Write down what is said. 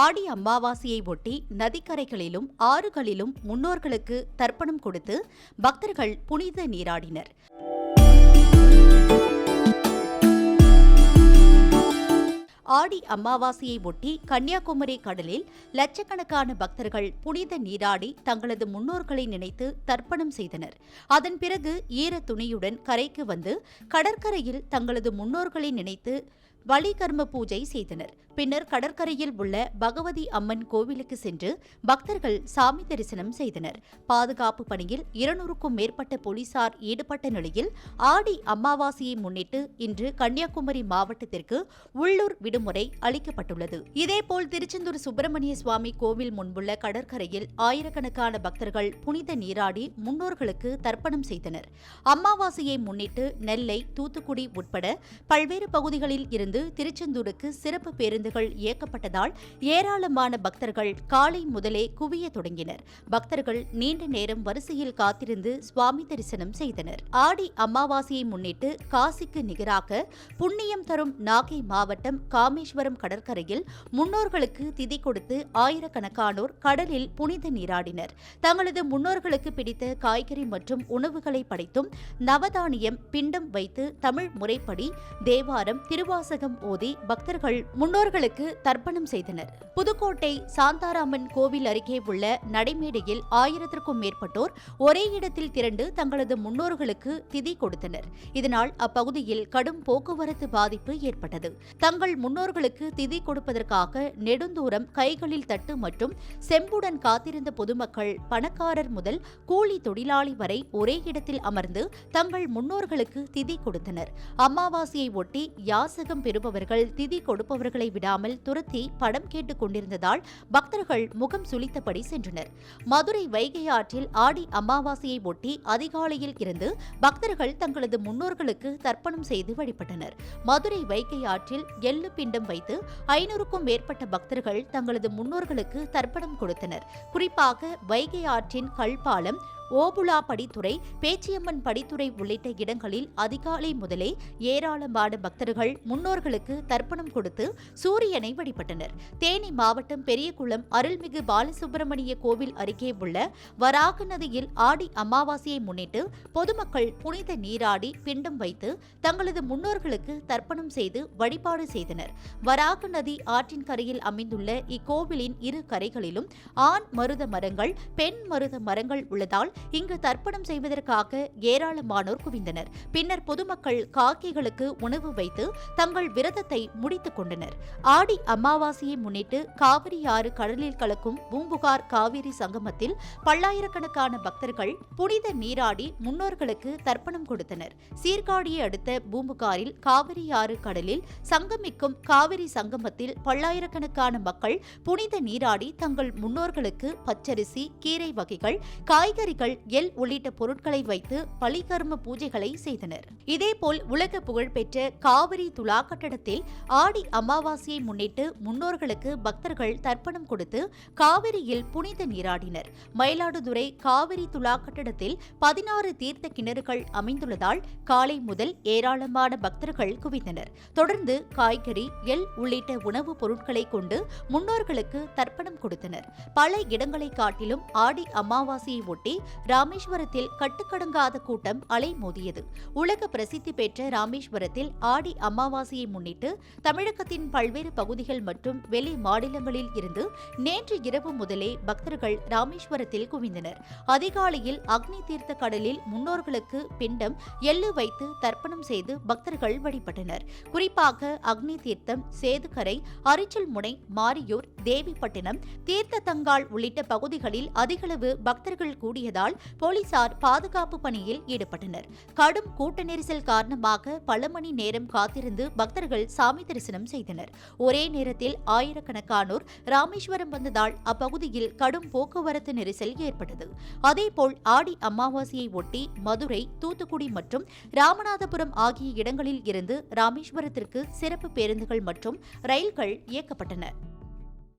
ஆடி அமாவாசையை ஒட்டி நதிக்கரைகளிலும் ஆறுகளிலும் முன்னோர்களுக்கு தர்ப்பணம் கொடுத்து பக்தர்கள் புனித நீராடினர். ஆடி அமாவாசையை ஒட்டி கன்னியாகுமரி கடலில் லட்சக்கணக்கான பக்தர்கள் புனித நீராடி தங்களது முன்னோர்களை நினைத்து தர்ப்பணம் செய்தனர். அதன் பிறகு ஈர துணியுடன் கரைக்கு வந்து கடற்கரையில் தங்களது முன்னோர்களை நினைத்து வழிகர்ம பூஜை செய்தனர். பின்னர் கடற்கரையில் உள்ள பகவதி அம்மன் கோவிலுக்கு சென்று பக்தர்கள் சாமி தரிசனம் செய்தனர். பாதுகாப்பு பணியில் 200க்கும் மேற்பட்ட போலீசார் ஈடுபட்ட நிலையில் ஆடி அமாவாசையை முன்னிட்டு இன்று கன்னியாகுமரி மாவட்டத்திற்கு உள்ளூர் விடுமுறை அளிக்கப்பட்டுள்ளது. இதேபோல் திருச்செந்தூர் சுப்பிரமணிய சுவாமி கோவில் முன்புள்ள கடற்கரையில் ஆயிரக்கணக்கான பக்தர்கள் புனித நீராடி முன்னோர்களுக்கு தர்ப்பணம் செய்தனர். அமாவாசையை முன்னிட்டு நெல்லை, தூத்துக்குடி உட்பட பல்வேறு பகுதிகளில் இருந்து திருச்செந்தூருக்கு சிறப்பு பேருந்துகள் இயக்கப்பட்டதால் ஏராளமான பக்தர்கள் காலை முதலே குவிய தொடங்கினர். பக்தர்கள் நீண்ட நேரம் வரிசையில் காத்திருந்து சுவாமி தரிசனம் செய்தனர். ஆடி அமாவாசையை முன்னிட்டு காசிக்கு நிகராக புண்ணியம் தரும் நாகை மாவட்டம் காமேஸ்வரம் கடற்கரையில் முன்னோர்களுக்கு திதி கொடுத்து ஆயிரக்கணக்கானோர் கடலில் புனித நீராடினர். தங்களது முன்னோர்களுக்கு பிடித்த காய்கறி மற்றும் உணவுகளை படைத்தும் நவதானியம் பிண்டம் வைத்து தமிழ் முறைப்படி தேவாரம், திருவாசகம் ஓதி பக்தர்கள் முன்னோர்களுக்கு தர்ப்பணம் செய்தனர். புதுக்கோட்டை சாந்தாராமன் கோவில் அருகே உள்ள நடைமேடையில் 1000க்கும் மேற்பட்டோர் ஒரே இடத்தில் திரண்டு தங்களது முன்னோர்களுக்கு திதி கொடுத்தனர். இதனால் அப்பகுதியில் கடும் போக்குவரத்து பாதிப்பு ஏற்பட்டது. தங்கள் முன்னோர்களுக்கு திதி கொடுப்பதற்காக நெடுந்தூரம் கைகளில் தட்டு மற்றும் செம்புடன் காத்திருந்த பொதுமக்கள் பணக்காரர் முதல் கூலி தொழிலாளி வரை ஒரே இடத்தில் அமர்ந்து தங்கள் முன்னோர்களுக்கு திதி கொடுத்தனர். அமாவாசையை ஒட்டி யாசகம் பெறுபவர்கள் திதி கொடுப்பவர்களை விடாமல் துரத்தி படம் கேட்டுக் கொண்டிருந்ததால் பக்தர்கள் முகம் சுளித்தபடி சென்றனர். மதுரை வைகை ஆற்றில் ஆடி அமாவாசையை ஒட்டி அதிகாலையில் இருந்து பக்தர்கள் தங்களது முன்னோர்களுக்கு தர்ப்பணம் செய்து வழிபட்டனர். மதுரை வைகை ஆற்றில் எள்ளு பிண்டம் வைத்து 500க்கும் மேற்பட்ட பக்தர்கள் தங்களது முன்னோர்களுக்கு தர்ப்பணம் கொடுத்தனர். குறிப்பாக வைகை ஆற்றின் கல்பாலம், ஓபுலா படித்துறை, பேச்சியம்மன் படித்துறை உள்ளிட்ட இடங்களில் அதிகாலை முதலே ஏராளமான பக்தர்கள் முன்னோர்களுக்கு தர்ப்பணம் கொடுத்து சூரியனை வழிபட்டனர். தேனி மாவட்டம் பெரியகுளம் அருள்மிகு பாலசுப்பிரமணிய கோவில் அருகே உள்ள வராக நதியில் ஆடி அமாவாசையை முன்னிட்டு பொதுமக்கள் புனித நீராடி பிண்டம் வைத்து தங்களது முன்னோர்களுக்கு தர்ப்பணம் செய்து வழிபாடு செய்தனர். வராக நதி ஆற்றின் கரையில் அமைந்துள்ள இக்கோவிலின் இரு கரைகளிலும் ஆண் மருத மரங்கள், பெண் மருத மரங்கள் உள்ளதால் இங்கு தர்ப்பணம் செய்வதற்காக ஏராளமானோர் குவிந்தனர். பின்னர் பொதுமக்கள் காக்கைகளுக்கு உணவு வைத்து தங்கள் விரதத்தை முடித்துக் கொண்டனர். ஆடி அமாவாசையை முன்னிட்டு காவிரி ஆறு கடலில் கலக்கும் பூம்புகார் காவிரி சங்கமத்தில் பல்லாயிரக்கணக்கான பக்தர்கள் புனித நீராடி முன்னோர்களுக்கு தர்ப்பணம் கொடுத்தனர். சீர்காழியை அடுத்த பூம்புகாரில் காவிரி ஆறு கடலில் சங்கமிக்கும் காவிரி சங்கமத்தில் பல்லாயிரக்கணக்கான மக்கள் புனித நீராடி தங்கள் முன்னோர்களுக்கு பச்சரிசி, கீரை வகைகள், காய்கறிகள், எள் உள்ளிட்ட பொருட்களை வைத்து பலிகர்ம பூஜைகளை செய்தனர். இதேபோல் உலக புகழ்பெற்ற காவிரி துலா கட்டடத்தில் ஆடி அமாவாசையை முன்னிட்டு முன்னோர்களுக்கு பக்தர்கள் தர்ப்பணம் கொடுத்து காவிரியில் புனித நீராடினர். மயிலாடுதுறை காவிரி துலா கட்டடத்தில் 16 தீர்த்த கிணறுகள் அமைந்துள்ளதால் காலை முதல் ஏராளமான பக்தர்கள் குவிந்தனர். தொடர்ந்து காய்கறி, எள் உள்ளிட்ட உணவுப் பொருட்களை கொண்டு முன்னோர்களுக்கு தர்ப்பணம் கொடுத்தனர். பல இடங்களை காட்டிலும் ஆடி அமாவாசையை ஒட்டி ராமேஸ்வரத்தில் கட்டுக்கடங்காத கூட்டம் அலைமோதியது. உலக பிரசித்தி பெற்ற ராமேஸ்வரத்தில் ஆடி அமாவாசையை முன்னிட்டு தமிழகத்தின் பல்வேறு பகுதிகள் மற்றும் வெளி மாநிலங்களில் இருந்து நேற்று இரவு முதலே பக்தர்கள் ராமேஸ்வரத்தில் குவிந்தனர். அதிகாலையில் அக்னி தீர்த்த கடலில் முன்னோர்களுக்கு பிண்டம், எள்ளு வைத்து தர்ப்பணம் செய்து பக்தர்கள் வழிபட்டனர். குறிப்பாக அக்னி தீர்த்தம், சேதுக்கரை, அரிச்சல் முனை, மாரியூர், தேவிப்பட்டினம், தீர்த்ததங்கால் உள்ளிட்ட பகுதிகளில் அதிகளவு பக்தர்கள் கூடியதால் போலீசார் பாதுகாப்பு பணியில் ஈடுபட்டனர். கடும் கூட்ட நெரிசல் காரணமாக பல மணி நேரம் காத்திருந்து பக்தர்கள் சாமி தரிசனம் செய்தனர். ஒரே நேரத்தில் ஆயிரக்கணக்கானோர் ராமேஸ்வரம் வந்ததால் அப்பகுதியில் கடும் போக்குவரத்து நெரிசல் ஏற்பட்டது. அதேபோல் ஆடி அமாவாசையை ஒட்டி மதுரை, தூத்துக்குடி மற்றும் ராமநாதபுரம் ஆகிய இடங்களில் இருந்து ராமேஸ்வரத்திற்கு சிறப்பு பேருந்துகள் மற்றும் ரயில்கள் இயக்கப்பட்டன.